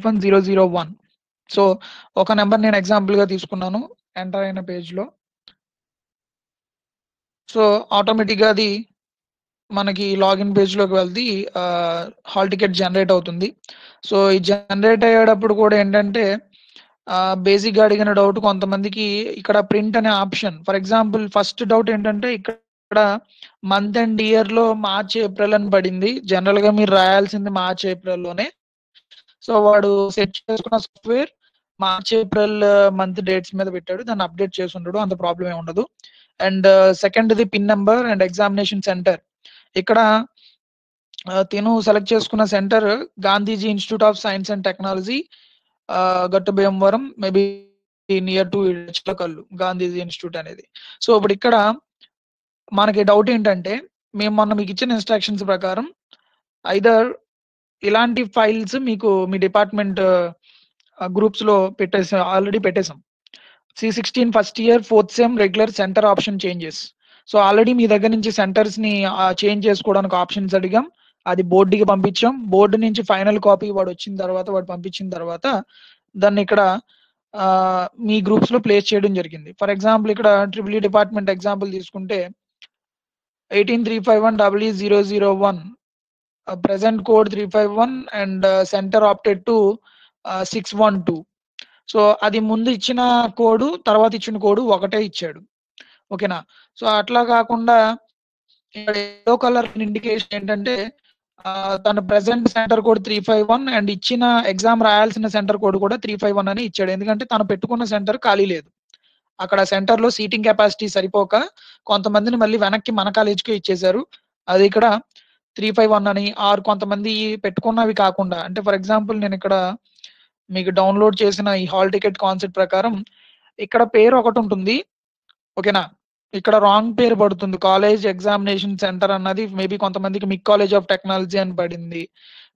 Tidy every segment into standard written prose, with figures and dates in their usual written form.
1001. So ఒక number నేను example గా తీసుకున్నాను ఎంటర్ అయిన పేజ్ లో. సో ఆటోమేటిక్ గా అది మనకి లాగిన్ పేజ్ లోకి వెళ్తే హాల్ టికెట్ జనరేట్ అవుతుంది. సో ఈ జనరేట్ అయ్యేటప్పుడు కూడా ఏంటంటే బేసిక్ గా అడిగిన డౌట్ కొంతమందికి ఇక్కడ ప్రింట్ అనే option. For example first doubt ఏంటంటే ఇక్కడ మంత్ అండ్ ఇయర్ లో మార్చ్ ఏప్రిల్ అని పడింది. జనరల్ గా మీరు రాయాల్సింది మార్చ్ ఏప్రిల్ లోనే. సో వాడు సెట్ చేసుకున్న software March April month dates మీద పెట్టాడు, దాన్ని అప్డేట్ చేసి ఉండడు, అంత ప్రాబ్లం ఏమి ఉండదు. And second the pin number and examination centre. ఇక్కడ తిను సెలెక్ట్ చేసుకున్న centre Gandhiji institute of science and technology, Gattu Bhimavaram, maybe near to Chilakallu Gandhiji institute అనేది. సో ఇప్పుడు ఇక్కడ మనకి డౌట్ ఏంటంటే మేము మొన్న మీకు ఇచ్చిన ఇన్స్ట్రక్షన్స్ ప్రకారం ఐదర్ ఇలాంటి ఫైల్స్ మీకు మీ డిపార్ట్మెంట్ గ్రూప్స్ లో ఆల్రెడీ పెట్టేసాం. C16 first year 4th sem regular centre option changes. So already మీ దగ్గర నుంచి సెంటర్స్ ని చేంజ్ చేసుకోవడానికి ఆప్షన్స్ అడిగాం, అది బోర్డుకి పంపించాం. బోర్డు నుంచి ఫైనల్ కాపీ వాడు వచ్చిన తర్వాత, వాడు పంపించిన తర్వాత దాన్ని ఇక్కడ మీ గ్రూప్స్ లో ప్లేస్ చేయడం జరిగింది. ఫర్ ఎగ్జాంపుల్ ఇక్కడ ట్రిపుల్ డిపార్ట్మెంట్ ఎగ్జాంపుల్ తీసుకుంటే 183510001 present code 351 and center opted to 612. So అది ముందు ఇచ్చిన కోడ్ తర్వాత ఇచ్చిన కోడ్ ఒకటే ఇచ్చాడు. ఓకేనా? సో అట్లా కాకుండా ఇక్కడ ఎల్లో కలర్ ఇండికేషన్ ఏంటంటే తన ప్రెసెంట్ సెంటర్ కోడ్ 351 అండ్ ఇచ్చిన ఎగ్జామ్ రాయాల్సిన సెంటర్ కోడ్ కూడా 351 అని ఇచ్చాడు. ఎందుకంటే తను పెట్టుకున్న సెంటర్ ఖాళీ లేదు, అక్కడ సెంటర్ లో సీటింగ్ కెపాసిటీ సరిపోక కొంతమందిని మళ్ళీ వెనక్కి మన కాలేజ్కి ఇచ్చేశారు. అది ఇక్కడ 351 అని. ఆర్ కొంతమంది పెట్టుకున్నవి కాకుండా, అంటే ఫర్ ఎగ్జాంపుల్ నేను ఇక్కడ మీకు డౌన్లోడ్ చేసిన ఈ హాల్ టికెట్ కాన్సెప్ట్ ప్రకారం ఇక్కడ పేరు ఒకటి ఉంటుంది. ఓకేనా? ఇక్కడ రాంగ్ పేరు పడుతుంది, కాలేజ్ ఎగ్జామినేషన్ సెంటర్ అన్నది మేబీ కొంతమందికి మిక్ కాలేజ్ ఆఫ్ టెక్నాలజీ అని పడింది.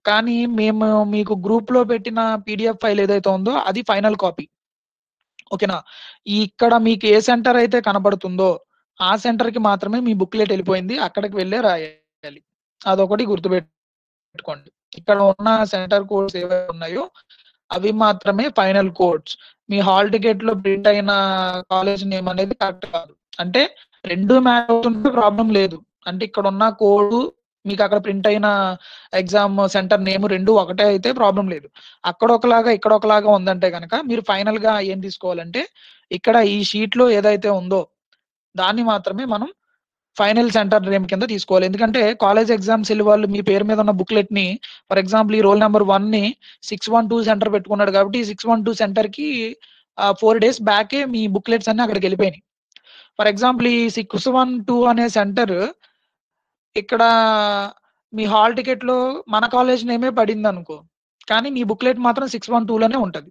కానీ మేము మీకు గ్రూప్ లో పెట్టిన PDF ఫైల్ ఏదైతే ఉందో అది ఫైనల్ కాపీ. ఓకేనా? ఇక్కడ మీకు ఏ సెంటర్ అయితే కనబడుతుందో ఆ సెంటర్ కి మాత్రమే మీ బుక్లెట్ వెళ్ళిపోయింది, అక్కడికి వెళ్ళే రాయాలి. అదొకటి గుర్తుపెట్టుకోండి. ఇక్కడ ఉన్న సెంటర్ కోడ్స్ ఏవైతే ఉన్నాయో అవి మాత్రమే ఫైనల్ కోడ్స్. మీ హాల్ టికెట్ లో ప్రింట్ అయిన కాలేజ్ నేమ్ అనేది కరెక్ట్ కాదు. అంటే రెండు మ్యాచ్ అవుతుంటే ప్రాబ్లం లేదు, అంటే ఇక్కడ ఉన్న కోడ్ మీకు అక్కడ ప్రింట్ అయిన ఎగ్జామ్ సెంటర్ నేమ్ రెండు ఒకటే అయితే ప్రాబ్లం లేదు. అక్కడ ఒకలాగా ఇక్కడ ఒకలాగా ఉందంటే కనుక మీరు ఫైనల్ గా ఏం తీసుకోవాలంటే ఇక్కడ ఈ షీట్ లో ఏదైతే ఉందో దాన్ని మాత్రమే మనం ఫైనల్ సెంటర్ నేమ్ కింద తీసుకోవాలి. ఎందుకంటే కాలేజ్ ఎగ్జామ్స్ వెళ్ళి వాళ్ళు మీ పేరు మీద ఉన్న బుక్లెట్ ని, ఫర్ ఎగ్జాంపుల్ ఈ రోల్ నెంబర్ 1 ని 612 సెంటర్ పెట్టుకున్నాడు కాబట్టి 612 సెంటర్ కి 4 days బ్యాకే మీ బుక్లెట్స్ అన్ని అక్కడికి వెళ్ళిపోయినాయి. ఫర్ ఎగ్జాంపుల్ ఈ 612 అనే సెంటర్ ఇక్కడ మీ హాల్ టికెట్ లో మన కాలేజ్ నేమే పడింది అనుకో, కానీ మీ బుక్లెట్ మాత్రం 612 లోనే ఉంటది.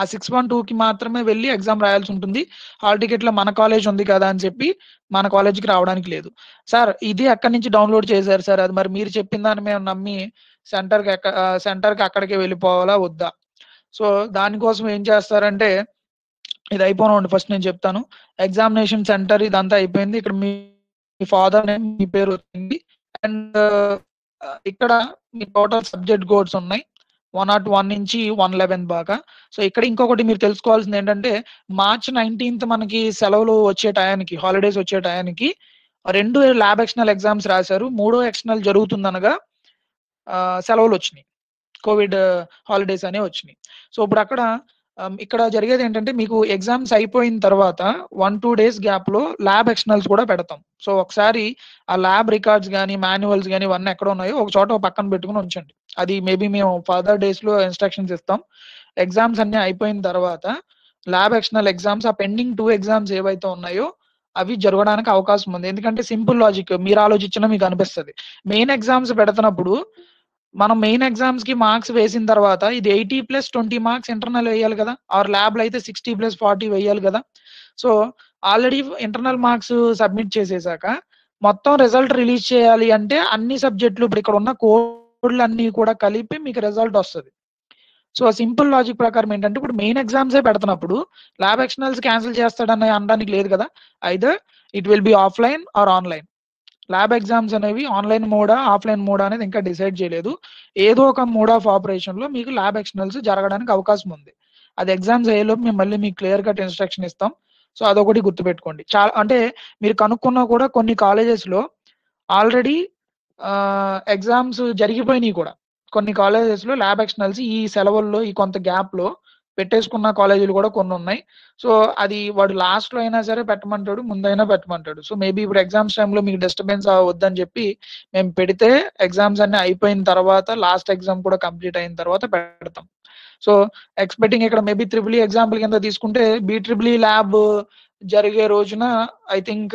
ఆ 612 కి మాత్రమే వెళ్ళి ఎగ్జామ్ రాయాల్సి ఉంటుంది. హాల్ టికెట్ లో మన కాలేజ్ ఉంది కదా అని చెప్పి మన కాలేజ్కి రావడానికి లేదు. సార్ ఇది ఎక్కడి నుంచి డౌన్లోడ్ చేశారు సార్, అది మరి మీరు చెప్పిన దాన్ని మేము నమ్మి సెంటర్కి అక్కడికే వెళ్ళిపోవాలా వద్దా? సో దానికోసం ఏం చేస్తారంటే, ఇది అయిపోనండి ఫస్ట్ నేను చెప్తాను. ఎగ్జామినేషన్ సెంటర్ ఇదంతా అయిపోయింది. ఇక్కడ మీ ఫాదర్ నేమ్, మీ పేరు వచ్చింది. అండ్ ఇక్కడ మీ టోటల్ సబ్జెక్ట్ కోడ్స్ ఉన్నాయి 101 నుంచి 111 దాకా. సో ఇక్కడ ఇంకొకటి మీరు తెలుసుకోవాల్సింది ఏంటంటే March 19th మనకి సెలవులు వచ్చే టయానికి, హాలిడేస్ వచ్చే టయానికి 2 ల్యాబ్ ఎక్స్టర్నల్ ఎగ్జామ్స్ రాశారు, 3వ ఎక్స్టర్నల్ జరుగుతుందనగా సెలవులు వచ్చినాయి, కోవిడ్ హాలిడేస్ అనేవి వచ్చినాయి. సో ఇప్పుడు ఇక్కడ జరిగేది ఏంటంటే మీకు ఎగ్జామ్స్ అయిపోయిన తర్వాత 1-2 days గ్యాప్ లో ల్యాబ్ ఎక్స్టర్నల్స్ కూడా పెడతాం. సో ఒకసారి ఆ ల్యాబ్ రికార్డ్స్ కానీ మాన్యువల్స్ కానీ ఇవన్నీ ఎక్కడ ఉన్నాయో ఒక చోట పక్కన పెట్టుకుని ఉంచండి. అది మేబీ మేము ఫర్దర్ డేస్ లో ఇన్స్ట్రక్షన్స్ ఇస్తాం. ఎగ్జామ్స్ అన్ని అయిపోయిన తర్వాత ల్యాబ్ ఎక్స్టర్నల్ ఎగ్జామ్స్, ఆ పెండింగ్ 2 ఎగ్జామ్స్ ఏవైతే ఉన్నాయో అవి జరగడానికి అవకాశం ఉంది. ఎందుకంటే సింపుల్ లాజిక్ మీరు ఆలోచించినా మీకు అనిపిస్తుంది, మెయిన్ ఎగ్జామ్స్ పెడుతున్నప్పుడు మనం మెయిన్ ఎగ్జామ్స్ కి మార్క్స్ వేసిన తర్వాత ఇది 80+20 మార్క్స్ ఇంటర్నల్ వేయాలి కదా, ఆర్ ల్యాబ్ లో అయితే 60+40 వేయాలి కదా. So already internal marks submit చేసేసాక మొత్తం రిజల్ట్ రిలీజ్ చేయాలి అంటే అన్ని సబ్జెక్టులు ఇప్పుడు ఇక్కడ ఉన్న కోడ్లు అన్ని కూడా కలిపి మీకు రిజల్ట్ వస్తుంది. సో సింపుల్ లాజిక్ ప్రకారం ఏంటంటే ఇప్పుడు మెయిన్ ఎగ్జామ్సే పెడుతున్నప్పుడు ల్యాబ్ ఎక్స్టర్నల్స్ క్యాన్సిల్ చేస్తాడని అనడానికి లేదు కదా, either it will be offline or online. Lab exams అనేవి ఆన్లైన్ మోడా ఆఫ్లైన్ మోడా అనేది ఇంకా డిసైడ్ చేయలేదు. ఏదో ఒక మోడ్ ఆఫ్ ఆపరేషన్ లో మీకు ల్యాబ్ ఎక్స్టర్నల్స్ జరగడానికి అవకాశం ఉంది. అది ఎగ్జామ్స్ అయ్యేలోపు మేము మళ్ళీ మీకు క్లియర్ కట్ ఇన్స్ట్రక్షన్ ఇస్తాం. సో అదొకటి గుర్తుపెట్టుకోండి. చాలా అంటే మీరు కనుక్కున్నా కూడా కొన్ని కాలేజెస్ లో ఆల్రెడీ ఎగ్జామ్స్ జరిగిపోయినాయి కూడా. కొన్ని కాలేజెస్ లో ల్యాబ్ ఎక్స్టర్నల్స్ ఈ సెలవుల్లో ఈ కొంత గ్యాప్ లో పెట్టేసుకున్న కాలేజీలు కూడా కొన్ని ఉన్నాయి. సో అది వాడు లాస్ట్ లో అయినా సరే పెట్టమంటాడు, ముందైనా పెట్టమంటాడు. సో మేబీ ఇప్పుడు ఎగ్జామ్స్ టైంలో మీకు డిస్టర్బెన్స్ వద్దని చెప్పి మేము పెడితే ఎగ్జామ్స్ అన్ని అయిపోయిన తర్వాత లాస్ట్ ఎగ్జామ్ కూడా కంప్లీట్ అయిన తర్వాత పెడతాం. సో ఎక్స్పెక్టింగ్ ఇక్కడ మేబీ ట్రిపుల్ ఎగ్జాంపుల్ కింద తీసుకుంటే ట్రిపుల్ ల్యాబ్ జరిగే రోజున ఐ థింక్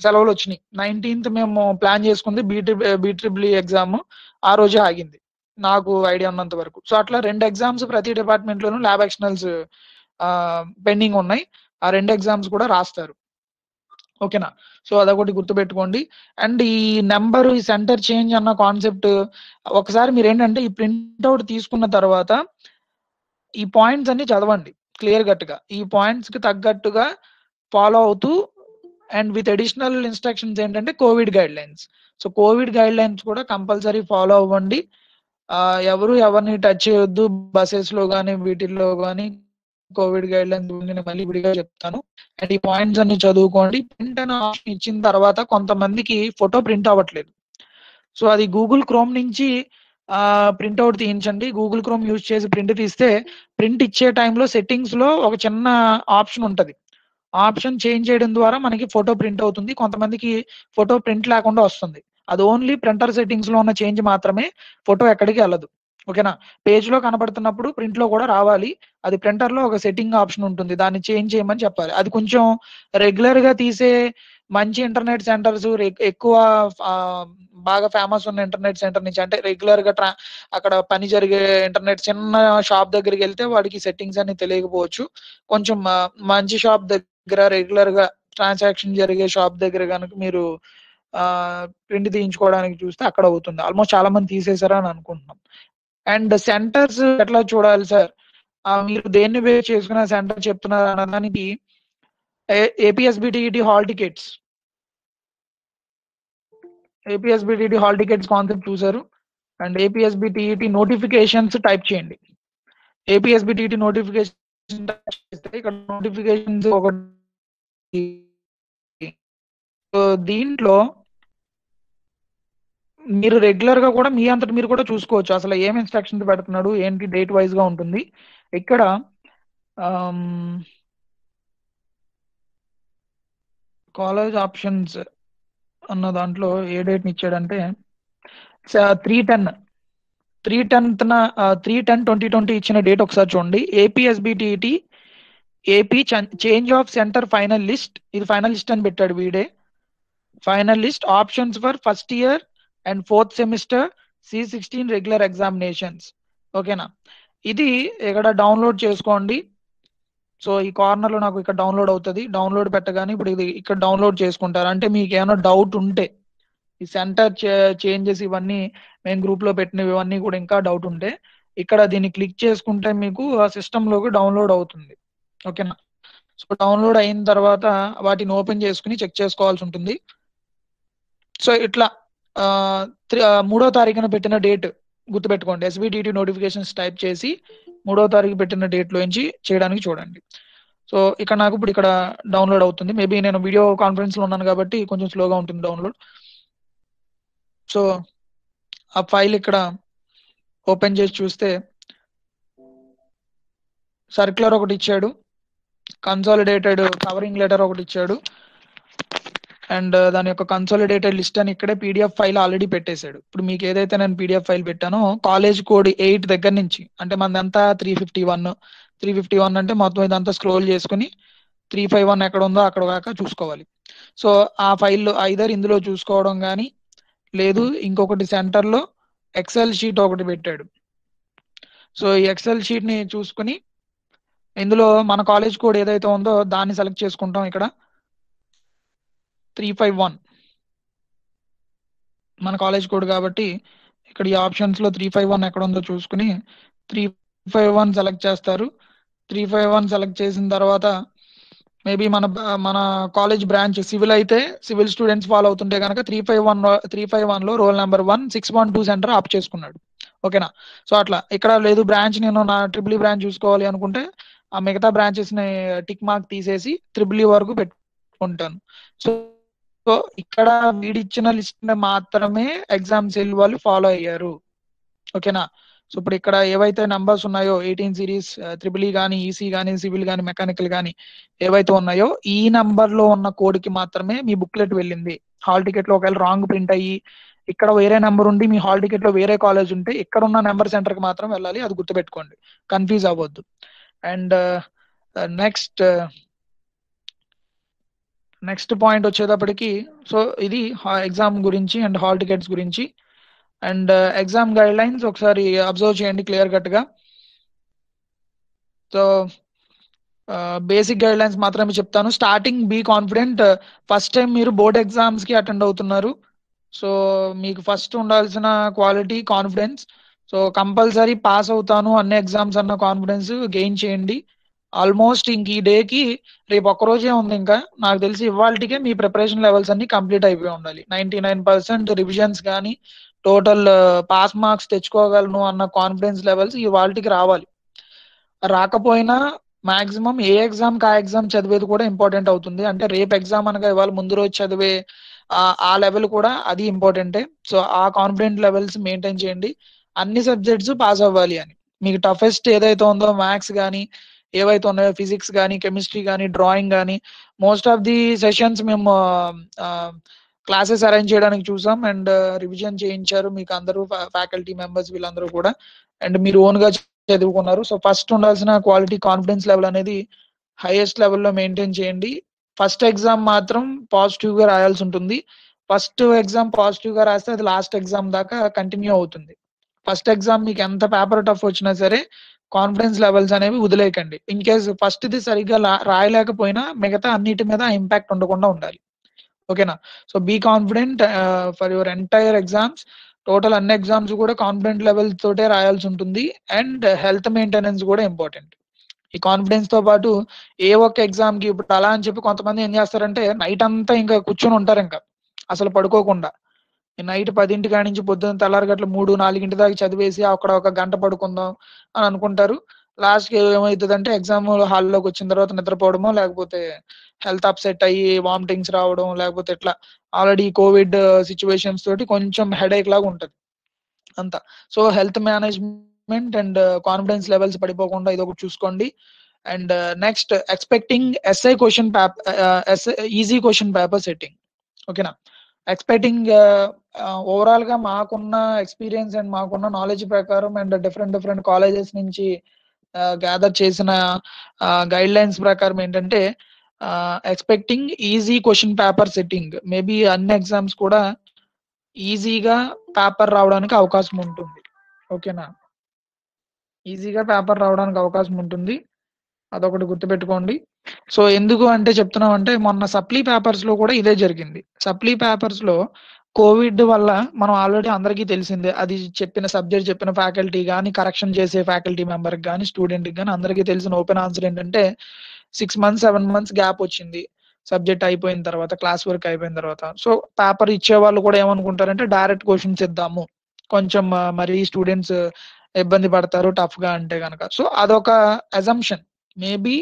సెలవులు వచ్చినాయి. 19th మేము ప్లాన్ చేసుకుంది ట్రిపుల్ ఎగ్జామ్ ఆ రోజే ఆగింది నాకు ఐడియా ఉన్నంత వరకు. సో అట్లా 2 ఎగ్జామ్స్ ప్రతి డిపార్ట్మెంట్ లోనూ ల్యాబ్ ఎక్స్టర్నల్స్ పెండింగ్ ఉన్నాయి. ఆ 2 ఎగ్జామ్స్ కూడా రాస్తారు. ఓకేనా? సో అదొకటి గుర్తుపెట్టుకోండి. అండ్ ఈ నెంబర్ ఈ సెంటర్ చేంజ్ అన్న కాన్సెప్ట్ ఒకసారి మీరు ఏంటంటే ఈ ప్రింట్అవుట్ తీసుకున్న తర్వాత ఈ పాయింట్స్ అన్ని చదవండి క్లియర్ కట్గా. ఈ పాయింట్స్ కి తగ్గట్టుగా ఫాలో అవుతూ అండ్ విత్ అడిషనల్ ఇన్స్ట్రక్షన్స్ ఏంటంటే Covid guide lines. So Covid guide lines కూడా కంపల్సరీ ఫాలో అవ్వండి. ఎవరు ఎవరిని టచ్ చేయొద్దు బసెస్ లో కానీ వీటిల్లో కానీ. కోవిడ్ గైడ్ లైన్స్ నేను మళ్ళీ విడిగా చెప్తాను. అండ్ ఈ పాయింట్స్ అన్ని చదువుకోండి. ప్రింట్ అనే ఆప్షన్ ఇచ్చిన తర్వాత కొంతమందికి ఫోటో ప్రింట్ అవ్వట్లేదు. సో అది గూగుల్ క్రోమ్ నుంచి ప్రింట్అవుట్ తీయించండి. గూగుల్ క్రోమ్ యూజ్ చేసి ప్రింట్ తీస్తే ప్రింట్ ఇచ్చే టైంలో సెట్టింగ్స్ లో ఒక చిన్న ఆప్షన్ ఉంటుంది. ఆప్షన్ చేంజ్ చేయడం ద్వారా మనకి ఫోటో ప్రింట్ అవుతుంది. కొంతమందికి ఫోటో ప్రింట్ లేకుండా వస్తుంది. అది ఓన్లీ ప్రింటర్ సెట్టింగ్స్ లో ఉన్న చేంజ్ మాత్రమే, ఫోటో ఎక్కడికి వెళ్ళదు. ఓకేనా? పేజ్ లో కనబడుతున్నప్పుడు ప్రింట్ లో కూడా రావాలి. అది ప్రింటర్ లో ఒక సెట్టింగ్ ఆప్షన్ ఉంటుంది, దాన్ని చేంజ్ చేయమని చెప్పాలి. అది కొంచెం రెగ్యులర్ గా తీసే మంచి ఇంటర్నెట్ సెంటర్స్, ఎక్కువ బాగా ఫేమస్ ఉన్న ఇంటర్నెట్ సెంటర్ నుంచి, అంటే రెగ్యులర్ గా అక్కడ పని జరిగే ఇంటర్నెట్ చిన్న షాప్ దగ్గరికి వెళ్తే వాడికి సెట్టింగ్స్ అన్ని తెలియకపోవచ్చు. కొంచెం మంచి షాప్ దగ్గర రెగ్యులర్ గా ట్రాన్సాక్షన్ జరిగే షాప్ దగ్గర కనుక మీరు ప్రింట్ తీయించుకోవడానికి చూస్తే అక్కడ అవుతుంది. ఆల్మోస్ట్ చాలా మంది తీసేశారా అని అనుకుంటున్నాం. అండ్ సెంటర్స్ ఎట్లా చూడాలి సార్, మీరు దేన్ని బేస్ చేసుకున్న సెంటర్ చెప్తున్నారు అన్నదానికి APSBTET hall tickets hall tickets concept చూసారు. అండ్ ఏపీఎస్బిటిఈటి నోటిఫికేషన్స్ టైప్ చేయండి. ఏపీఎస్బిటిఈటి నోటిఫికేషన్ టైప్ చేస్తే ఇక్కడ నోటిఫికేషన్స్ ఒకటి, దీంట్లో మీరు రెగ్యులర్ గా కూడా మీ అంతటి మీరు కూడా చూసుకోవచ్చు అసలు ఏం ఇన్స్ట్రక్షన్స్ పెడుతున్నాడు ఏంటి, డేట్ వైజ్ గా ఉంటుంది. ఇక్కడ కాలేజ్ ఆప్షన్స్ అన్న దాంట్లో ఏ డేట్ ఇచ్చాడంటే 3/10/2020 ఇచ్చిన డేట్ ఒకసారి చూడండి. APSBTET AP change of centre final list, ఇది ఫైనల్ లిస్ట్ అని పెట్టాడు వీడే. Final list options for first year and 4th semester C16 regular examinations. ఓకేనా? ఇది ఇక్కడ డౌన్లోడ్ చేసుకోండి. సో ఈ కార్నర్ లో నాకు ఇక్కడ డౌన్లోడ్ అవుతుంది. డౌన్లోడ్ పెట్టగానే ఇప్పుడు ఇది ఇక్కడ డౌన్లోడ్ చేసుకుంటారు. అంటే మీకు ఏమైనా డౌట్ ఉంటే ఈ సెంటర్ చేంజెస్ ఇవన్నీ మేము గ్రూప్ లో పెట్టినవి ఇవన్నీ కూడా ఇంకా డౌట్ ఉంటే ఇక్కడ దీన్ని క్లిక్ చేసుకుంటే మీకు ఆ సిస్టమ్ లోకి డౌన్లోడ్ అవుతుంది. ఓకేనా? సో డౌన్లోడ్ అయిన తర్వాత వాటిని ఓపెన్ చేసుకుని చెక్ చేసుకోవాల్సి ఉంటుంది. సో ఇట్లా 3వ తారీఖున పెట్టిన డేట్ గుర్తుపెట్టుకోండి. ఎస్బిటిటి నోటిఫికేషన్స్ టైప్ చేసి 3వ తారీఖు పెట్టిన డేట్ లోంచి చేయడానికి చూడండి. సో ఇక్కడ నాకు ఇప్పుడు ఇక్కడ డౌన్లోడ్ అవుతుంది. మేబీ నేను వీడియో కాన్ఫరెన్స్ లో ఉన్నాను కాబట్టి కొంచెం స్లోగా ఉంటుంది డౌన్లోడ్. సో ఆ ఫైల్ ఇక్కడ ఓపెన్ చేసి చూస్తే సర్క్యులర్ ఒకటి ఇచ్చాడు, కన్సాలిడేటెడ్ కవరింగ్ లెటర్ ఒకటి ఇచ్చాడు, అండ్ దాని యొక్క కన్సాలిడేటెడ్ లిస్ట్ అని ఇక్కడే పీడిఎఫ్ ఫైల్ ఆల్రెడీ పెట్టేశాడు. ఇప్పుడు మీకు ఏదైతే నేను పీడిఎఫ్ ఫైల్ పెట్టానో కాలేజ్ కోడ్ 8 దగ్గర నుంచి, అంటే మనదంతా 351 అంటే మొత్తం ఇదంతా స్క్రోల్ చేసుకుని 351 ఎక్కడ ఉందో అక్కడ దాకా చూసుకోవాలి. సో ఆ ఫైల్ ఐదర్ ఇందులో చూసుకోవడం కానీ లేదు ఇంకొకటి సెంటర్లో ఎక్సెల్ షీట్ ఒకటి పెట్టాడు. సో ఈ ఎక్సెల్ షీట్ ని చూసుకుని ఇందులో మన కాలేజ్ కోడ్ ఏదైతే ఉందో దాన్ని సెలెక్ట్ చేసుకుంటాం. ఇక్కడ 351 మన కాలేజ్ కోడ్ కాబట్టి ఇక్కడ ఈ ఆప్షన్స్ లో 351 ఎక్కడ ఉందో చూసుకుని 351 సెలెక్ట్ చేస్తారు. 351 సెలెక్ట్ చేసిన తర్వాత మేబీ మన కాలేజ్ బ్రాంచ్ సివిల్ అయితే సివిల్ స్టూడెంట్స్ ఫాలో అవుతుంటే కనుక 351 లో రోల్ నెంబర్ 1 612 సెంటర్ ఆప్ చేసుకున్నాడు. ఓకేనా. సో అట్లా ఇక్కడ లేదు బ్రాంచ్ నేను నా ట్రిపుల్ బ్రాంచ్ చూసుకోవాలి అనుకుంటే ఆ మిగతా బ్రాంచెస్ ని టిక్ మార్క్ తీసేసి ట్రిపుల్ వరకు పెట్టుకుంటాను. సో సో ఇక్కడ వీడిచ్చిన లిస్ట్ మాత్రమే ఎగ్జామ్ సెల్ వాళ్ళు ఫాలో అయ్యారు. ఓకేనా. సో ఇప్పుడు ఇక్కడ ఏవైతే నంబర్స్ ఉన్నాయో 18 సిరీస్ ట్రిపుల్ కానీ ఈసీ కానీ సివిల్ కానీ మెకానికల్ కానీ ఏవైతే ఉన్నాయో ఈ నంబర్ లో ఉన్న కోడ్ కి మాత్రమే మీ బుక్లెట్ వెళ్ళింది. హాల్ టికెట్ లో ఒకవేళ రాంగ్ ప్రింట్ అయ్యి ఇక్కడ వేరే నెంబర్ ఉండి మీ హాల్ టికెట్ లో వేరే కాలేజ్ ఉంటే ఇక్కడ ఉన్న నెంబర్ సెంటర్ కి మాత్రం వెళ్ళాలి. అది గుర్తుపెట్టుకోండి, కన్ఫ్యూజ్ అవ్వద్దు. అండ్ నెక్స్ట్ నెక్స్ట్ పాయింట్ వచ్చేటప్పటికి, సో ఇది ఎగ్జామ్ గురించి అండ్ హాల్ టికెట్స్ గురించి. అండ్ ఎగ్జామ్ గైడ్ లైన్స్ ఒకసారి అబ్జర్వ్ చేయండి క్లియర్ కట్ గా. సో బేసిక్ గైడ్ లైన్స్ మాత్రమే చెప్తాను. Starting be confident. First time మీరు బోర్డ్ ఎగ్జామ్స్ కి అటెండ్ అవుతున్నారు. సో మీకు ఫస్ట్ ఉండాల్సిన quality confidence. So compulsory pass అవుతాను అన్ని ఎగ్జామ్స్ అన్న కాన్ఫిడెన్స్ గెయిన్ చేయండి. ఆల్మోస్ట్ ఇంక ఈ డేకి రేపు ఒక్కరోజే ఉంది. ఇంకా నాకు తెలిసి ఇవాళకే మీ ప్రిపరేషన్ లెవెల్స్ అన్ని కంప్లీట్ అయిపోయి ఉండాలి. 99% రివిజన్స్ కానీ టోటల్ పాస్ మార్క్స్ తెచ్చుకోగలను అన్న కాన్ఫిడెన్స్ లెవెల్స్ ఇవాళకి రావాలి. రాకపోయినా మాక్సిమం ఏ ఎగ్జామ్ కా ఎగ్జామ్ చదివేది కూడా ఇంపార్టెంట్ అవుతుంది. అంటే రేపు ఎగ్జామ్ అనగా ఇవాళ ముందు రోజు చదివే ఆ లెవెల్ కూడా అది ఇంపార్టెంటే. సో ఆ కాన్ఫిడెంట్ లెవెల్స్ మెయింటైన్ చేయండి. అన్ని సబ్జెక్ట్స్ పాస్ అవ్వాలి అని. మీకు టఫెస్ట్ ఏదైతే ఉందో మ్యాథ్స్ కానీ ఏవైతే ఉన్నాయో ఫిజిక్స్ కానీ కెమిస్ట్రీ కానీ డ్రాయింగ్ కానీ మోస్ట్ ఆఫ్ ది సెషన్స్ మేము క్లాసెస్ అరేంజ్ చేయడానికి చూసాం అండ్ రివిజన్ చేయించారు మీకు అందరూ ఫ్యాకల్టీ మెంబర్స్ వీళ్ళందరూ కూడా. అండ్ మీరు ఓన్ గా చదువుకున్నారు. సో ఫస్ట్ ఉండాల్సిన క్వాలిటీ కాన్ఫిడెన్స్ లెవెల్ అనేది హైయెస్ట్ లెవెల్లో మెయింటైన్ చేయండి. ఫస్ట్ ఎగ్జామ్ మాత్రం పాజిటివ్ గా రాయాల్సి ఉంటుంది. ఫస్ట్ ఎగ్జామ్ పాజిటివ్ గా రాస్తే అది లాస్ట్ ఎగ్జామ్ దాకా కంటిన్యూ అవుతుంది. ఫస్ట్ ఎగ్జామ్ మీకు ఎంత పేపర్ టఫ్ వచ్చినా సరే కాన్ఫిడెన్స్ లెవెల్స్ అనేవి వదిలేయకండి. ఇన్ కేస్ ఫస్ట్ ది సరిగ్గా రాయలేకపోయినా మిగతా అన్నిటి మీద ఇంపాక్ట్ ఉండకుండా ఉండాలి. ఓకేనా. So be confident for your entire exams. Total అన్ని ఎగ్జామ్స్ కూడా కాన్ఫిడెంట్ లెవెల్ తోటే రాయాల్సి ఉంటుంది. అండ్ హెల్త్ మెయింటెనెన్స్ కూడా ఇంపార్టెంట్. ఈ కాన్ఫిడెన్స్ తో పాటు ఏ ఒక్క ఎగ్జామ్ కి ఇప్పుడు అలా అని చెప్పి కొంతమంది ఏం చేస్తారంటే నైట్ అంతా ఇంకా కూర్చొని ఉంటారు, ఇంకా అసలు పడుకోకుండా. నైట్ 10 కాడి నుంచి పొద్దున్న తెల్లారగట్ల 3-4 దాకా చదివేసి అక్కడ ఒక గంట పడుకుందాం అని అనుకుంటారు. లాస్ట్ కి ఏమవుతుందంటే ఎగ్జామ్ హాల్లోకి వచ్చిన తర్వాత నిద్రపోవడమో లేకపోతే హెల్త్ అప్సెట్ అయ్యి వామిటింగ్స్ రావడం లేకపోతే ఇట్లా ఆల్రెడీ కోవిడ్ సిచ్యువేషన్స్ తోటి కొంచెం హెడేక్ లాగా ఉంటది అంతా. So health management and confidence levels పడిపోకుండా ఇది ఒకటి చూసుకోండి. And next expecting SI question paper easy question paper setting. ఓకేనా. ఎక్స్పెక్టింగ్ ఓవరాల్ గా మాకున్న ఎక్స్పీరియన్స్ అండ్ మాకున్న నాలెడ్జ్ ప్రకారం అండ్ డిఫరెంట్ కాలేజెస్ నుంచి గ్యాదర్ చేసిన గైడ్ లైన్స్ ప్రకారం ఏంటంటే expecting easy question paper setting. Maybe అన్ని ఎగ్జామ్స్ కూడా ఈజీగా పేపర్ రావడానికి అవకాశం ఉంటుంది. ఓకేనా. ఈజీగా పేపర్ రావడానికి అవకాశం ఉంటుంది, అదొకటి గుర్తుపెట్టుకోండి. సో ఎందుకు అంటే చెప్తున్నాం అంటే మొన్న సప్లీ పేపర్స్ లో కూడా ఇదే జరిగింది. సప్లీ పేపర్స్ లో కోవిడ్ వల్ల మనం ఆల్రెడీ అందరికీ తెలిసిందే. అది చెప్పిన సబ్జెక్ట్ చెప్పిన ఫ్యాకల్టీ కానీ కరెక్షన్ చేసే ఫ్యాకల్టీ మెంబర్ కానీ స్టూడెంట్ కానీ అందరికీ తెలిసిన ఓపెన్ ఆన్సర్ ఏంటంటే 6 months 7 months గ్యాప్ వచ్చింది సబ్జెక్ట్ అయిపోయిన తర్వాత, క్లాస్ వర్క్ అయిపోయిన తర్వాత. సో పేపర్ ఇచ్చే వాళ్ళు కూడా ఏమనుకుంటారంటే డైరెక్ట్ క్వశ్చన్స్ ఇద్దాము, కొంచెం మరి స్టూడెంట్స్ ఇబ్బంది పడతారు టఫ్ గా అంటే కనుక. సో అదొక అజంప్షన్. మేబీ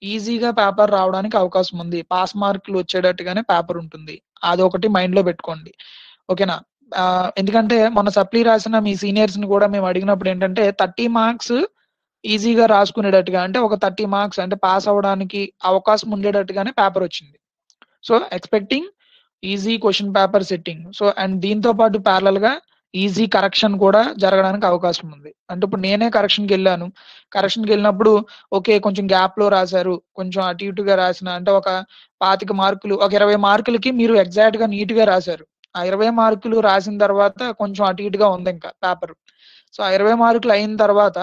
ఈజీగా పేపర్ రావడానికి అవకాశం ఉంది, పాస్ మార్కులు వచ్చేటట్టుగానే పేపర్ ఉంటుంది. అదొకటి మైండ్ లో పెట్టుకోండి. ఓకేనా. ఎందుకంటే మొన్న సప్లీ రాసిన మీ సీనియర్స్ ని కూడా మేము అడిగినప్పుడు ఏంటంటే 30 marks ఈజీగా రాసుకునేటట్టుగా, అంటే ఒక 30 marks అంటే పాస్ అవ్వడానికి అవకాశం ఉండేటట్టుగానే పేపర్ వచ్చింది. So expecting easy question paper setting. So and దీంతో పాటు ప్యారలల్ గా ఈజీ కరెక్షన్ కూడా జరగడానికి అవకాశం ఉంది. అంటే ఇప్పుడు నేనే కరెక్షన్కి వెళ్ళాను, కరెక్షన్కి వెళ్ళినప్పుడు ఓకే కొంచెం గ్యాప్ లో రాశారు, కొంచెం అటు ఇటుగా రాసిన అంటే ఒక 25 మార్కులు ఒక 20 మార్కులకి మీరు ఎగ్జాక్ట్ గా నీట్ గా రాశారు. ఆ 20 మార్కులు రాసిన తర్వాత కొంచెం అటు ఇటుగా ఉంది ఇంకా పేపర్. సో ఆ 20 మార్కులు అయిన తర్వాత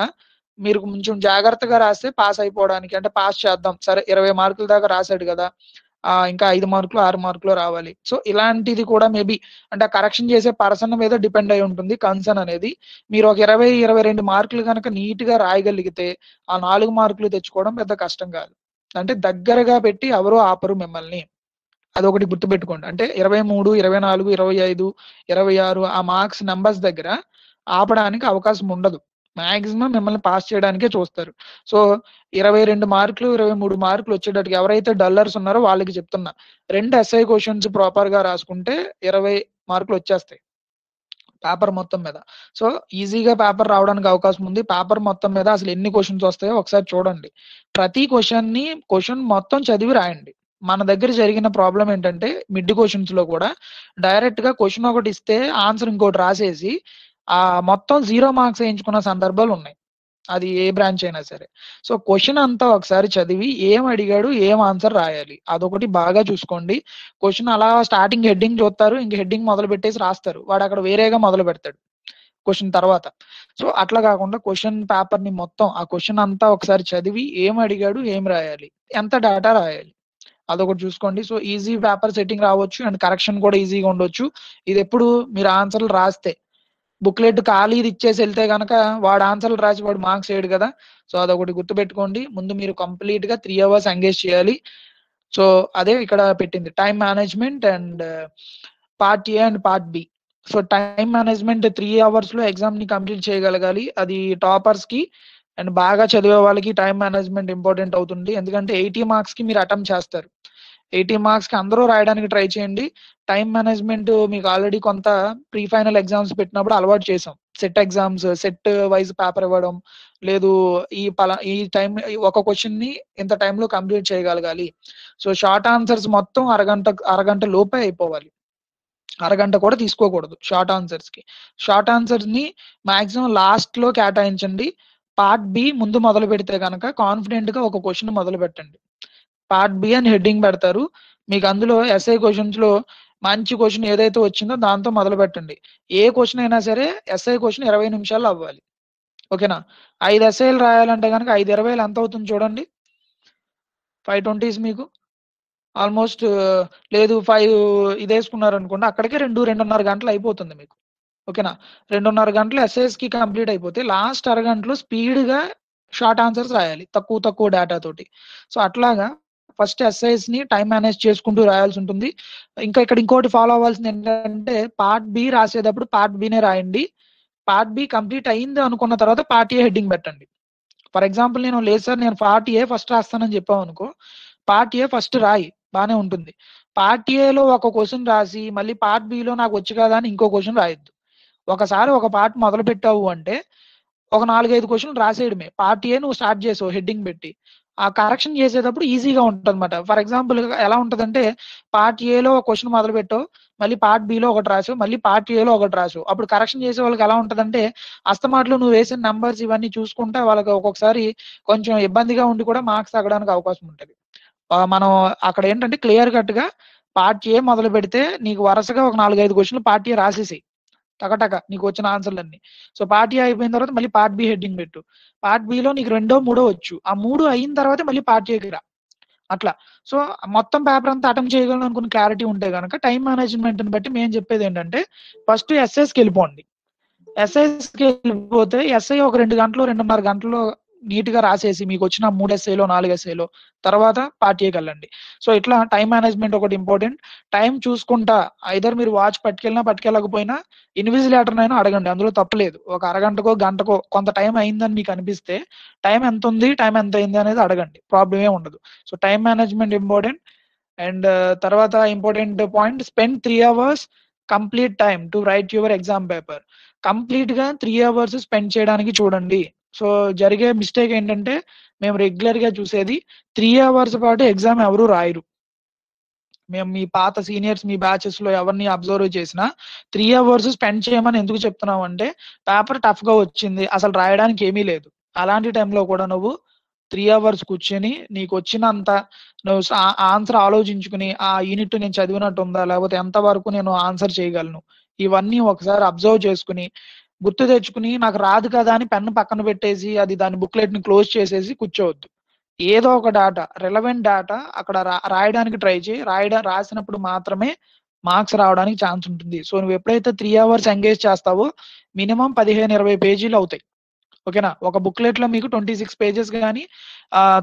మీరు కొంచెం జాగ్రత్తగా రాస్తే పాస్ అయిపోవడానికి, అంటే పాస్ చేద్దాం సరే 20 మార్కుల దాకా రాశాడు కదా ఇంకా 5 మార్కులు 6 మార్కులు రావాలి. సో ఇలాంటిది కూడా మేబీ అంటే కరెక్షన్ చేసే పర్సన్ మీద డిపెండ్ అయి ఉంటుంది కన్సర్న్ అనేది. మీరు ఒక 20-22 మార్కులు కనుక నీట్ గా రాయగలిగితే ఆ 4 మార్కులు తెచ్చుకోవడం పెద్ద కష్టం కాదు. అంటే దగ్గరగా పెట్టి ఎవరు ఆపరు మిమ్మల్ని. అదొకటి గుర్తుపెట్టుకోండి. అంటే 23, 24, 25, 26 ఆ మార్క్స్ నంబర్స్ దగ్గర ఆపడానికి అవకాశం ఉండదు. మాక్సిమం మిమ్మల్ని పాస్ చేయడానికే చూస్తారు. సో, 22 మార్కులు, 23 మార్కులు వచ్చేటట్టుగా ఎవరైతే డల్లర్స్ ఉన్నారో వాళ్ళకి చెప్తున్నా. 2 ఎస్ఐ క్వెషన్స్ ప్రాపర్‌గా రాసుకుంటే 20 మార్కులు వచ్చేస్తాయి. పేపర్ మొత్తం మీద. సో, ఈజీగా పేపర్ రావడానికి అవకాశం ఉంది. పేపర్ మొత్తం మీద అసలు ఎన్ని క్వెషన్స్ వస్తాయో ఒకసారి చూడండి. ప్రతి క్వెషన్ మొత్తం చదివి రాయండి. మన దగ్గర జరిగిన ప్రాబ్లమ్ ఏంటంటే మిడ్ క్వెషన్స్‌లో కూడా డైరెక్ట్‌గా క్వెషన్ ఒకటి ఇస్తే ఆన్సర్ ఇంకోటి రాసేసి మొత్తం 0 మార్క్స్ ఏయించుకున్న సందర్భాలున్నాయి. అది ఏ బ్రాంచ్ అయినా సరే. సో, క్వెషన్ అంతా ఒకసారి చదివి ఏం అడిగాడు, ఏం ఆన్సర్ రాయాలి. అదొకటి బాగా చూసుకోండి. క్వెషన్ అలా స్టార్టింగ్ హెడ్డింగ్ చూస్తారు. ఇంక హెడ్డింగ్ మొదలుపెట్టేసి రాస్తారు. వాడక్కడ వేరేగా మొదలుపెడతాడు క్వెషన్ తర్వాత. సో, అట్లా కాకుండా క్వెషన్ పేపర్‌ని మొత్తం ఆ క్వెషన్ అంతా ఒకసారి చదివి ఏం అడిగాడు, ఏం రాయాలి, ఎంత డేటా రాయాలి. అదొకటి చూసుకోండి. సో, ఈజీ పేపర్ సెట్టింగ్ రావచ్చు అండ్ కరెక్షన్ కూడా ఈజీగా ఉండొచ్చు. ఇదెప్పుడు మీరు ఆన్సర్‌లు రాస్తే. బుక్‌లెట్ ఖాళీది ఇచ్చేసి ఎళ్తే గనక వాడు ఆన్సర్‌లు రాసి వాడు మార్క్స్ ఎయడు గదా! సో, అదొకటి గుర్తుపెట్టుకోండి. ముందు మీరు కంప్లీట్‌గా 3 అవర్స్ ఎంగేజ్ చేయాలి. సో, అదే ఇక్కడ పెట్టింది. Time management and part A and part B. So, time management 3 అవర్స్‌లో ఎగ్జామ్‌ని కంప్లీట్ చేయగలగాలి. అది టాపర్స్‌కి అండ్ బాగా చదివే వాళ్ళకి టైమ్ మేనేజ్‌మెంట్ ఇంపార్టెంట్ అవుతుంది. ఎందుకంటే 80 మార్క్స్‌కి మీరు అటెంప్ట్ చేస్తారు. 80 మార్క్స్‌కి అందరూ రాయడానికి ట్రై చేయండి. టైమ్ మేనేజ్‌మెంట్ మీకు ఆల్రెడీ కొంత ప్రీ ఫైనల్ ఎగ్జామ్స్ పెట్టినప్పుడు అలవాటు చేసాం. సెట్ వైస్ పేపర్ ఇవ్వడం. లేదు ఈ టైమ్ ఒక క్వెషన్‌ని ఇంత టైమ్‌లో కంప్లీట్ చేయగలగాలి. సో, షార్ట్ ఆన్సర్స్ మొత్తం అరగంట లోపే అయిపోవాలి. అరగంట కూడా తీసుకోకూడదు షార్ట్ ఆన్సర్స్‌కి. షార్ట్ ఆన్సర్స్‌ని మాక్సిమం లాస్ట్‌లో కేటాయించండి. పార్ట్ బి ముందు మొదలుపెడితే గనక కాన్ఫిడెంట్‌గా ఒక క్వెషన్ మొదలుపెట్టండి. పార్ట్ బి అని హెడ్డింగ్ పెడతారు. మీకు అందులో ఎస్ఐ క్వెషన్స్‌లో మంచి క్వెషన్ ఏదైతే వచ్చిందో దాంతో మొదలుపెట్టండి. ఏ క్వెషన్ అయినా సరే ఎస్ఐ క్వెషన్ 20 నిమిషాల్లో అవ్వాలి. ఓకేనా? 5 ఎస్ఐలు రాయాలంటే గనక 5 20లు ఎంత అవుతుంది చూడండి. 520స్ మీకు ఆల్‌మోస్ట్ లేదు 5 ఇదేసుకున్నారనుకోండి అక్కడికే 2:30 గంటలు అయిపోతుంది మీకు. ఓకేనా? 2:30 గంటలు ఎస్ఐస్‌కి కంప్లీట్ అయిపోతే లాస్ట్ అరగంటలో స్పీడ్‌గా షార్ట్ ఆన్సర్స్ రాయాలి. తక్కువ డేటా తోటి. సో, అట్లాగా ఫస్ట్ ఎస్ఐస్‌ని టైమ్ మేనేజ్ చేసుకుంటూ రాయాల్సుంటుంది. ఇంకా ఇక్కడ ఇంకోటి ఫాలో అవ్వాల్సిందేంటంటే పార్ట్ బి రాసేటప్పుడు పార్ట్ బినే రాయండి. పార్ట్ బి కంప్లీట్ అయింది అనుకున్న తర్వాత పార్ట్ ఏ హెడ్డింగ్ పెట్టండి. ఫర్ ఎగ్జాంపుల్ లేదు సార్ నేను పార్ట్ ఏ ఫస్ట్ రాస్తానని చెప్పావనుకో, పార్ట్ ఏ ఫస్ట్ రాయి బానే ఉంటుంది. పార్ట్ ఏలో ఒక క్వెషన్ రాసి మళ్ళీ పార్ట్ బిలో నాకొచ్చు కదా అని ఇంకో క్వెషన్ రాయొద్దు. ఒకసారి ఒక పార్ట్ మొదలుపెట్టావు అంటే ఒక 4, 5 క్వెషన్‌లు రాసేయడమే. పార్ట్ ఏ నువ్వు స్టార్ట్ చేసావు హెడ్డింగ్ పెట్టి. ఆ కరెక్షన్ చేసేటప్పుడు ఈజీగా ఉంటదన్నమాట. ఫర్ ఎగ్జాంపుల్ ఎలా ఉంటదంటే పార్ట్ ఏలో ఒక క్వెషన్ మొదలుపెట్టావు. మళ్ళీ పార్ట్ బిలో ఒకటి రాసావు. మళ్ళీ పార్ట్ ఏలో ఒకటి రాసావు. అప్పుడు కరెక్షన్ చేసే వాళ్ళకి ఎలా ఉంటదంటే అస్తమాట్లు నువ్వు వేసిన నంబర్స్ ఇవన్నీ చూసుకుంటా వాళ్ళకి ఒక్కొక్కసారి కొంచెం ఇబ్బందిగా ఉండి కూడా మార్క్స్ తగ్గడానికి అవకాశం ఉంటది. మనం అక్కడ ఏంటంటే క్లియర్ కట్‌గా పార్ట్ ఏ మొదలుపెడితే నీకు వరుసగా ఒక 4, 5 క్వెషన్‌లు పార్ట్ ఏ రాసేసేయి. టకటక నీకొచ్చిన ఆన్సర్‌లన్నీ. సో, పార్ట్ ఏ అయిపోయిన తర్వాత మళ్ళీ పార్ట్ బి హెడ్డింగ్ పెట్టు. పార్ట్ బిలో నీకు రెండో, మూడో వచ్చు. ఆ 3 అయిన తర్వాతే మళ్ళీ పార్ట్ ఏకి రా. అట్లా. సో, మొత్తం పేపర్ అంతా అటెంప్ట్ చేయగలను అనుకున్న క్లారిటీ ఉంటే గనక టైమ్ మేనేజ్‌మెంట్‌ని బట్టి మేము చెప్పేదేంటంటే ఫస్ట్ ఎస్ఐస్‌కెళ్ళిపోండి. ఎస్ఐస్‌కెళ్ళిపోతే ఎస్ఐ ఒక 2 గంటలు, 2:30 గంటల్లో నీట్‌గా రాసేసి మీకొచ్చిన 3 ఎస్ఐలో, 4 ఎస్ఐలో తర్వాత పార్ట్ ఏకెళ్ళండి. సో, ఇట్లా టైమ్ మేనేజ్‌మెంట్ ఒకటి ఇంపార్టెంట్. టైమ్ చూసుకుంటా ఐదర్ మీరు వాచ్ పట్టుకెళ్ళినా, పట్టుకెళ్ళకపోయినా ఇన్విజిలేటర్‌నైనా అడగండి. అందులో తప్పు లేదు. ఒక అరగంటకో, గంటకో కొంత టైమ్ అయిందని మీకు అనిపిస్తే టైమ్ ఎంతుంది? టైమ్ ఎంతయింది? అనేది అడగండి. ప్రాబ్లమ్ ఏం ఉండదు. So, time management important. And తర్వాత important point spend 3 hours complete time to write your exam paper. కంప్లీట్‌గా 3 అవర్స్ స్పెండ్ చేయడానికి చూడండి. సో, జరిగే మిస్టేక్ ఏంటంటే మేము రెగ్యులర్‌గా చూసేది 3 అవర్స్ పాటు ఎగ్జామ్ ఎవరు రాయరు. మేము మీ పాత సీనియర్స్ మీ బ్యాచెస్‌లో ఎవరిని అబ్జర్వ్ చేసినా 3 అవర్స్ స్పెండ్ చేయమని ఎందుకు చెప్తున్నామంటే పేపర్ టఫ్‌గా వచ్చింది. అసలు రాయడానికి ఏమీ లేదు. అలాంటి టైంలో కూడా నువ్వు 3 అవర్స్ కూర్చొని నీకొచ్చినంత నువ్వు ఆన్సర్ ఆలోచించుకొని ఆ యూనిట్ నేను చదివినట్టుందా? లేకపోతే ఎంత వరకు నేను ఆన్సర్ చేయగలను? ఇవన్నీ ఒకసారి అబ్జర్వ్ చేసుకొని, గుర్తు తెచ్చుకొని నాకు రాదు కదా! అని పెన్ను పక్కన పెట్టేసి అది దాని బుక్‌లెట్‌ని క్లోజ్ చేసేసి కూర్చోవద్దు. ఏదో ఒక రిలవెంట్ డాటా అక్కడ రాయడానికి ట్రై చెయి. రాసినప్పుడు మాత్రమే మార్క్స్ రావడానికి ఛాన్స్ ఉంటుంది. సో, నువ్వెప్పుడైతే 3 అవర్స్ ఎంగేజ్ చేస్తావో మినిమమ్ 15, 20 పేజీలవుతాయి. ఓకేనా. ఒక బుక్లెట్ లో మీకు 26 పేజెస్ కానీ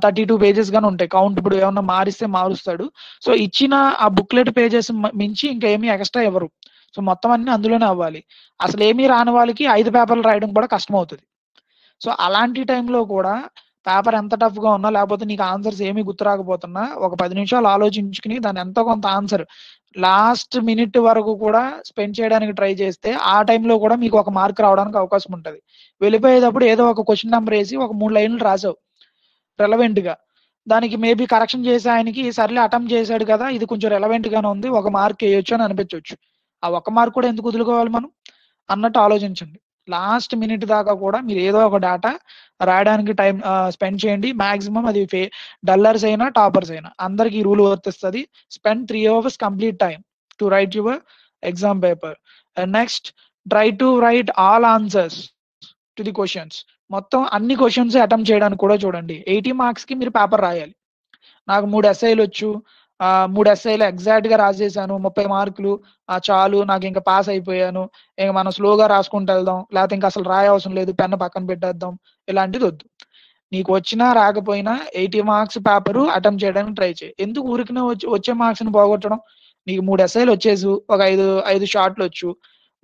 32 పేజెస్ కానీ ఉంటాయి. కౌంట్ ఇప్పుడు ఏమన్నా మారిస్తే మారుస్తాడు. సో ఇచ్చిన ఆ బుక్లెట్ పేజెస్ మించి ఇంకా ఏమీ ఎక్స్ట్రా ఇవ్వరు. సో మొత్తం అన్ని అందులోనే అవ్వాలి. అసలు ఏమీ రాని వాళ్ళకి 5 పేపర్లు రాయడం కూడా కష్టం అవుతుంది. సో అలాంటి టైంలో కూడా పేపర్ ఎంత టఫ్ గా ఉన్నా, లేకపోతే నీకు ఆన్సర్స్ ఏమీ గుర్తు రాకపోతున్నా, ఒక 10 నిమిషాలు ఆలోచించుకుని దాని ఎంతో కొంత ఆన్సర్ లాస్ట్ మినిట్ వరకు కూడా స్పెండ్ చేయడానికి ట్రై చేస్తే ఆ టైంలో కూడా మీకు ఒక మార్క్ రావడానికి అవకాశం ఉంటుంది. వెళ్ళిపోయేటప్పుడు ఏదో ఒక క్వశ్చన్ నెంబర్ వేసి ఒక 3 లైన్లు రాసావు రెలవెంట్ గా, దానికి మేబీ కరెక్షన్ చేసే ఆయనకి సర్లే అటెంప్ట్ చేశాడు కదా, ఇది కొంచెం రెలవెంట్ గానే ఉంది, ఒక మార్క్ వేయొచ్చు అని అనిపించవచ్చు. ఆ ఒక్క మార్క్ కూడా ఎందుకు వదులుకోవాలి మనం అన్నట్టు ఆలోచించండి. లాస్ట్ మినిట్ దాకా కూడా మీరు ఏదో ఒక డేటా రాయడానికి టైం స్పెండ్ చేయండి. మాక్సిమం అది డల్లర్స్ అయినా టాపర్స్ అయినా అందరికి ఈ రూల్ వర్తిస్తుంది. Spend 3 hours complete time to write your exam paper. And next, try to right all answers to the questions. మొత్తం అన్ని క్వశ్చన్స్ అటెంప్ట్ చేయడానికి కూడా చూడండి. 80 మార్క్స్ కి మీరు పేపర్ రాయాలి. నాకు 3 ఎస్ఐలు వచ్చు, 3 ఎస్ఐలు ఎగ్జాక్ట్ గా రాసేసాను, 30 మార్కులు చాలు, నాకు ఇంకా పాస్ అయిపోయాను, ఇంక మనం స్లోగా రాసుకుంటూ వెళ్దాం, లేకపోతే ఇంకా అసలు రాయ అవసరం లేదు, పెన్ను పక్కన పెట్టేద్దాం, ఇలాంటిది వద్దు. నీకు వచ్చినా రాకపోయినా 80 మార్క్స్ పేపర్ అటెంప్ట్ చేయడానికి ట్రై చేయి. ఎందుకు ఊరికనే వచ్చే మార్క్స్ ని పోగొట్టడం? నీకు 3 ఎస్ఐలు వచ్చేసి ఒక 5 షార్ట్లు వచ్చు,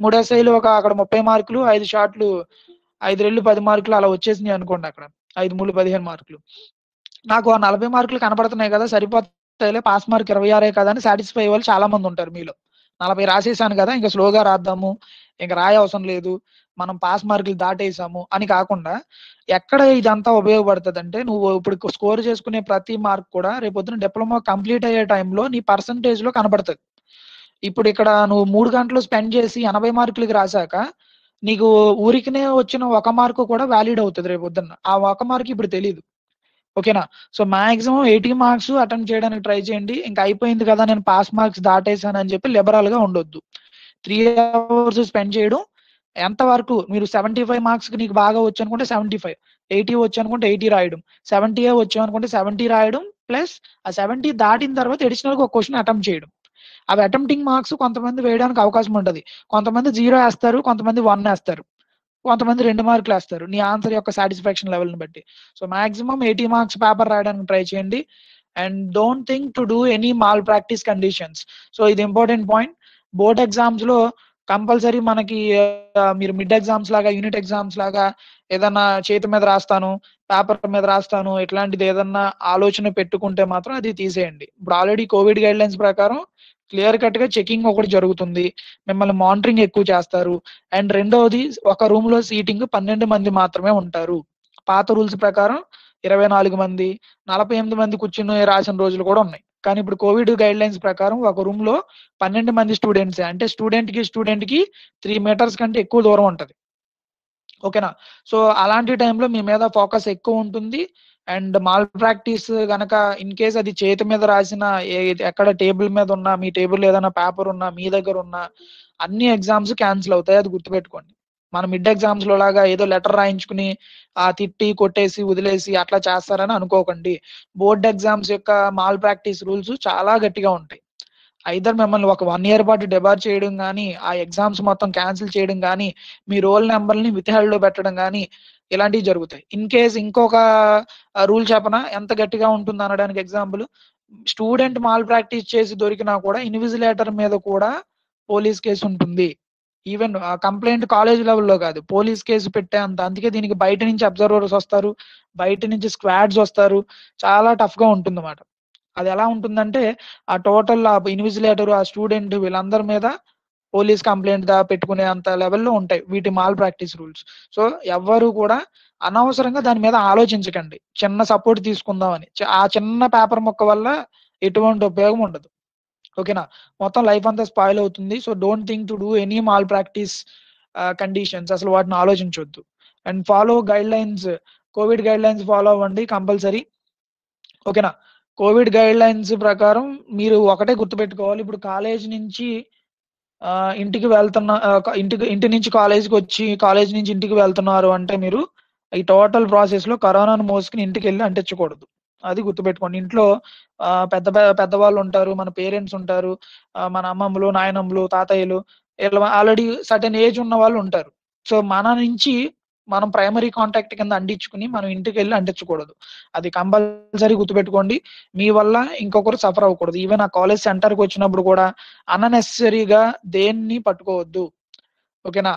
3 ఎస్ఐలు ఒక అక్కడ 30 మార్కులు, 5 షార్ట్లు 5 రెళ్ళు 10 మార్కులు అలా వచ్చేసినాయి అనుకోండి. అక్కడ 5 3 15 మార్కులు. నాకు ఆ 40 మార్కులు కనపడుతున్నాయి కదా, సరిపోతాయిలే, పాస్ మార్క్ 26 కదా అని సాటిస్ఫై అయ్యే వాళ్ళు చాలా మంది ఉంటారు మీలో. 40 రాసేసాను కదా, ఇంకా స్లోగా రాద్దాము, ఇంకా రాయ అవసరం లేదు, మనం పాస్ మార్కులు దాటేసాము అని కాకుండా, ఎక్కడ ఇదంతా ఉపయోగపడుతుంది అంటే, నువ్వు ఇప్పుడు స్కోర్ చేసుకునే ప్రతి మార్క్ కూడా రేపొద్దున డిప్లొమా కంప్లీట్ అయ్యే టైంలో నీ పర్సంటేజ్ లో కనబడుతుంది. ఇప్పుడు ఇక్కడ నువ్వు 3 గంటలు స్పెండ్ చేసి 80 మార్కులకి రాసాక నీకు ఊరికినే వచ్చిన ఒక మార్కు కూడా వ్యాలిడ్ అవుతుంది రేపొద్దున్న. ఆ ఒక మార్క్ ఇప్పుడు తెలియదు. ఓకేనా. సో మాక్సిమం 80 మార్క్స్ అటెంప్ట్ చేయడానికి ట్రై చేయండి. ఇంకా అయిపోయింది కదా, నేను పాస్ మార్క్స్ దాటేసాను అని చెప్పి లిబరల్ గా ఉండొద్దు. 3 hours స్పెండ్ చేయడం, ఎంత వరకు మీరు 75 మార్క్స్ కి నీకు బాగా వచ్చు అనుకుంటే 75, 80 వచ్చు అనుకుంటే 80 రాయడం, 70 వచ్చు అనుకుంటే 70 రాయడం, ప్లస్ ఆ 70 దాటిన తర్వాత అడిషనల్ గా ఒక క్వశ్చన్ అటెంప్ట్ చేయడం. అవి అటెంప్టింగ్ మార్క్స్ కొంతమంది వేయడానికి అవకాశం ఉంటుంది. కొంతమంది 0 వేస్తారు, కొంతమంది 1 వేస్తారు, కొంతమంది 2 మార్కులు వేస్తారు, నీ ఆన్సర్ యొక్క సాటిస్ఫాక్షన్ లెవెల్ ని బట్టి. సో మాక్సిమం 80 మార్క్స్ పేపర్ రాయడానికి ట్రై చేయండి. And don't think to do any malpractice conditions. So ఇది ఇంపార్టెంట్ పాయింట్. బోర్డ్ ఎగ్జామ్స్ లో కంపల్సరీ మనకి మీరు మిడ్ ఎగ్జామ్స్ లాగా, యూనిట్ ఎగ్జామ్స్ లాగా ఏదన్నా చేతి మీద రాస్తాను, పేపర్ మీద రాస్తాను, ఇట్లాంటిది ఏదన్నా ఆలోచన పెట్టుకుంటే మాత్రం అది తీసేయండి. ఇప్పుడు ఆల్రెడీ కోవిడ్ గైడ్ లైన్స్ ప్రకారం క్లియర్ కట్ గా చెకింగ్ ఒకటి జరుగుతుంది, మిమ్మల్ని మానిటరింగ్ ఎక్కువ చేస్తారు. అండ్ రెండవది, ఒక రూమ్ లో సీటింగ్ 12 మంది మాత్రమే ఉంటారు. పాత రూల్స్ ప్రకారం 24 మంది, 48 మంది కూర్చుని రాసిన రోజులు కూడా ఉన్నాయి. కానీ ఇప్పుడు కోవిడ్ గైడ్ లైన్స్ ప్రకారం ఒక రూమ్ లో 12 మంది స్టూడెంట్స్, అంటే స్టూడెంట్ కి 3 మీటర్స్ కంటే ఎక్కువ దూరం ఉంటది. ఓకేనా. సో అలాంటి టైంలో మీ మీద ఫోకస్ ఎక్కువ ఉంటుంది. అండ్ మాల్ ప్రాక్టీస్ గనక ఇన్ కేస్ అది చేతి మీద రాసిన, ఎక్కడ టేబుల్ మీద ఉన్నా, మీ టేబుల్ ఏదైనా పేపర్ ఉన్నా, మీ దగ్గర ఉన్న అన్ని ఎగ్జామ్స్ క్యాన్సిల్ అవుతాయి, అది గుర్తుపెట్టుకోండి. మన మిడ్ ఎగ్జామ్స్ లో లాగా ఏదో లెటర్ రాయించుకుని తిట్టి కొట్టేసి వదిలేసి అట్లా చేస్తారని అనుకోకండి. బోర్డ్ ఎగ్జామ్స్ యొక్క మాల్ ప్రాక్టీస్ రూల్స్ చాలా గట్టిగా ఉంటాయి. ఐదర్ మిమ్మల్ని ఒక 1 year పాటు డెబార్ చేయడం కానీ, ఆ ఎగ్జామ్స్ మొత్తం క్యాన్సిల్ చేయడం కానీ, మీ రోల్ నెంబర్ని విత్ హెల్డ్ లో పెట్టడం కానీ, ఇలాంటివి జరుగుతాయి. ఇన్ కేస్ ఇంకొక రూల్ చెప్పనా ఎంత గట్టిగా ఉంటుంది అనడానికి ఎగ్జాంపుల్, స్టూడెంట్ మాల్ ప్రాక్టీస్ చేసి దొరికినా కూడా ఇన్విజిలేటర్ మీద కూడా పోలీస్ కేసు ఉంటుంది. ఈవెన్ కంప్లైంట్ కాలేజ్ లెవెల్లో కాదు, పోలీస్ కేసు పెట్టే అంత. అందుకే దీనికి బయట నుంచి అబ్జర్వర్స్ వస్తారు, బయట నుంచి స్క్వాడ్స్ వస్తారు, చాలా టఫ్ గా ఉంటుంది అన్నమాట. అది ఎలా ఉంటుందంటే, ఆ టోటల్ ఇన్విజిలేటర్, ఆ స్టూడెంట్, వీళ్ళందరి మీద పోలీస్ కంప్లైంట్ పెట్టుకునే అంత లెవెల్లో ఉంటాయి వీటి మాల్ ప్రాక్టీస్ రూల్స్. సో ఎవ్వరు కూడా అనవసరంగా దాని మీద ఆలోచించకండి, చిన్న సపోర్ట్ తీసుకుందామని. ఆ చిన్న పేపర్ మొక్క వల్ల ఎటువంటి ఉపయోగం ఉండదు. ఓకేనా. మొత్తం లైఫ్ అంతా స్పాయిల్ అవుతుంది. So don't think to do any malpractice conditions, అసలు వాటిని ఆలోచించవద్దు. And follow guidelines, Covid guidelines follow అవ్వండి కంపల్సరీ. ఓకేనా. కోవిడ్ గైడ్ లైన్స్ ప్రకారం మీరు ఒకటే గుర్తుపెట్టుకోవాలి, ఇప్పుడు కాలేజ్ నుంచి ఇంటికి వెళ్తున్న, ఇంటి నుంచి కాలేజ్కి వచ్చి, కాలేజ్ నుంచి ఇంటికి వెళ్తున్నారు అంటే మీరు ఈ టోటల్ ప్రాసెస్ లో కరోనాను మోసుకుని ఇంటికి వెళ్ళి అంటించకూడదు. అది గుర్తుపెట్టుకోండి. ఇంట్లో పెద్దవాళ్ళు ఉంటారు, మన పేరెంట్స్ ఉంటారు, మన అమ్మమ్మలు, నాయనమ్మలు, తాతయ్యలు, ఇలా ఆల్రెడీ సర్టెన్ ఏజ్ ఉన్న వాళ్ళు ఉంటారు. సో మన నుంచి మనం ప్రైమరీ కాంటాక్ట్ కింద అంటించుకుని మనం ఇంటికి వెళ్ళి అంటించకూడదు. అది కంపల్సరీ గుర్తుపెట్టుకోండి. మీ వల్ల ఇంకొకరు సఫర్ అవ్వకూడదు. ఈవెన్ ఆ కాలేజ్ సెంటర్కి వచ్చినప్పుడు కూడా అన్నెసెసరీగా దేన్ని పట్టుకోవద్దు. ఓకేనా.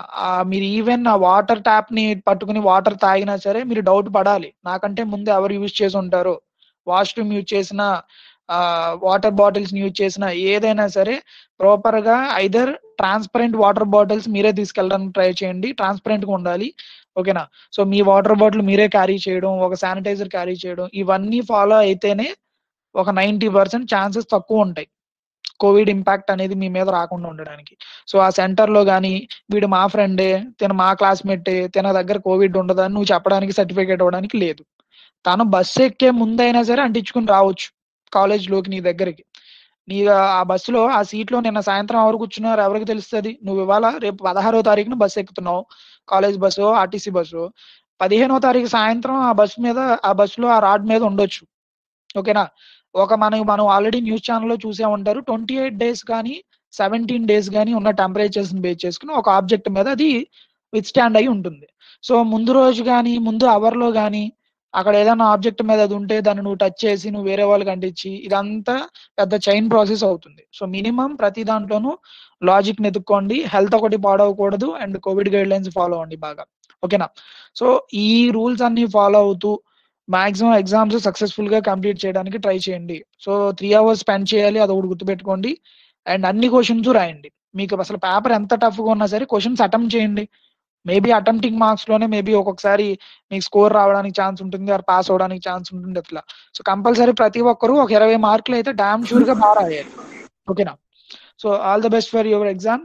మీరు ఈవెన్ ఆ వాటర్ ట్యాప్ ని పట్టుకుని వాటర్ తాగినా సరే మీరు డౌట్ పడాలి, నాకంటే ముందు ఎవరు యూజ్ చేసి ఉంటారో. వాష్రూమ్ యూజ్ చేసిన, వాటర్ బాటిల్స్ యూజ్ చేసిన, ఏదైనా సరే ప్రాపర్ గా ఐదర్ ట్రాన్స్పరెంట్ వాటర్ బాటిల్స్ మీరే తీసుకెళ్ళడానికి ట్రై చేయండి. ట్రాన్స్పరెంట్ గా ఉండాలి. ఓకేనా. సో మీ వాటర్ బాటిల్ మీరే క్యారీ చేయడం, ఒక శానిటైజర్ క్యారీ చేయడం, ఇవన్నీ ఫాలో అయితేనే ఒక 90% ఛాన్సెస్ తక్కువ ఉంటాయి కోవిడ్ ఇంపాక్ట్ అనేది మీ మీద రాకుండా ఉండడానికి. సో ఆ సెంటర్ లో గానీ వీడు మా ఫ్రెండే, తిన మా క్లాస్మేటే, తిన దగ్గర కోవిడ్ ఉండదని నువ్వు చెప్పడానికి, సర్టిఫికేట్ ఇవ్వడానికి లేదు. తను బస్సు ఎక్కే ముందైనా సరే అంటించుకుని రావచ్చు కాలేజ్ లోకి నీ దగ్గరికి. నీ ఆ బస్సులో ఆ సీట్ లో నిన్న సాయంత్రం ఎవరు కూర్చున్నారు ఎవరికి తెలుస్తుంది? నువ్వు ఇవాళ రేపు 16వ తారీఖున బస్సు ఎక్కుతున్నావు, కాలేజ్ బస్సు, ఆర్టీసీ బస్సు. 15వ తారీఖు సాయంత్రం ఆ బస్సు మీద, ఆ బస్సులో ఆ రాడ్ మీద ఉండొచ్చు. ఓకేనా. మనం ఆల్రెడీ న్యూస్ ఛానల్లో చూసే ఉంటారు. 28 డేస్ కానీ 17 డేస్ కానీ ఉన్న టెంపరేచర్స్ ని బేస్ చేసుకుని ఒక ఆబ్జెక్ట్ మీద అది విత్ స్టాండ్ అయి ఉంటుంది. సో ముందు రోజు కానీ ముందు అవర్ లో కానీ అక్కడ ఏదైనా ఆబ్జెక్ట్ మీద అది ఉంటే దాన్ని నువ్వు టచ్ చేసి నువ్వు వేరే వాళ్ళకి అంటించి ఇదంతా పెద్ద చైన్ ప్రాసెస్ అవుతుంది. సో మినిమం ప్రతి దాంట్లోనూ లాజిక్ నెతుక్కోండి. హెల్త్ ఒకటి పాడవకూడదు and Covid guidelines follow అవ్వండి బాగా. ఓకేనా. సో ఈ రూల్స్ అన్ని ఫాలో అవుతూ మాక్సిమం ఎగ్జామ్స్ సక్సెస్ఫుల్ గా కంప్లీట్ చేయడానికి ట్రై చేయండి. సో 3 అవర్స్ స్పెండ్ చేయాలి, అది ఒకటి గుర్తుపెట్టుకోండి. అండ్ అన్ని క్వశ్చన్స్ రాయండి. మీకు అసలు పేపర్ ఎంత టఫ్ గా ఉన్నా సరే క్వశ్చన్స్ అటెంప్ట్ చేయండి. మేబీ అటెంప్టింగ్ మార్క్స్ లోనే మేబీ ఒక్కొక్కసారి మీకు స్కోర్ రావడానికి ఛాన్స్ ఉంటుంది, ఆర్ పాస్ అవడానికి ఛాన్స్ ఉంటుంది అట్లా. సో కంపల్సరీ ప్రతి ఒక్కరు ఒక 20 మార్కులు అయితే డామ్ షూర్ గా బాగా రాయాలి. ఓకేనా. So all the best for your exam.